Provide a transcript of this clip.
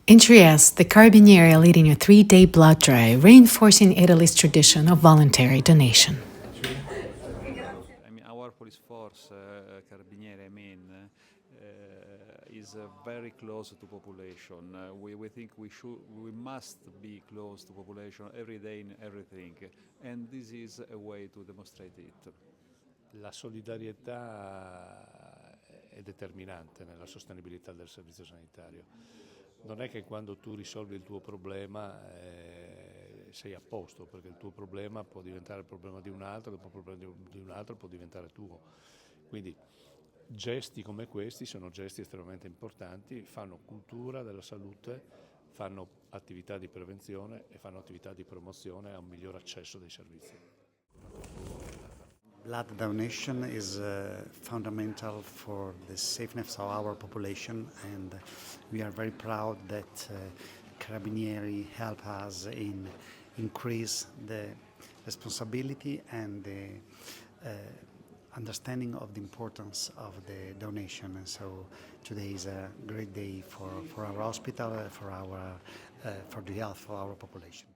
In Trieste, the Carabinieri are leading a 3-day blood drive, reinforcing Italy's tradition of voluntary donation. Our police force, Carabinieri, is very close to population. We think we must be close to population every day in everything, and this is a way to demonstrate it. La solidarietà è determinante nella sostenibilità del servizio sanitario. Non è che quando tu risolvi il tuo problema sei a posto, perché il tuo problema può diventare il problema di un altro, il problema di un altro può diventare tuo. Quindi gesti come questi sono gesti estremamente importanti, fanno cultura della salute, fanno attività di prevenzione e fanno attività di promozione a un miglior accesso dei servizi. Blood donation is fundamental for the safeness of our population, and we are very proud that Carabinieri help us in increase the responsibility and the understanding of the importance of the donation. And so today is a great day for our hospital, for the health of our population.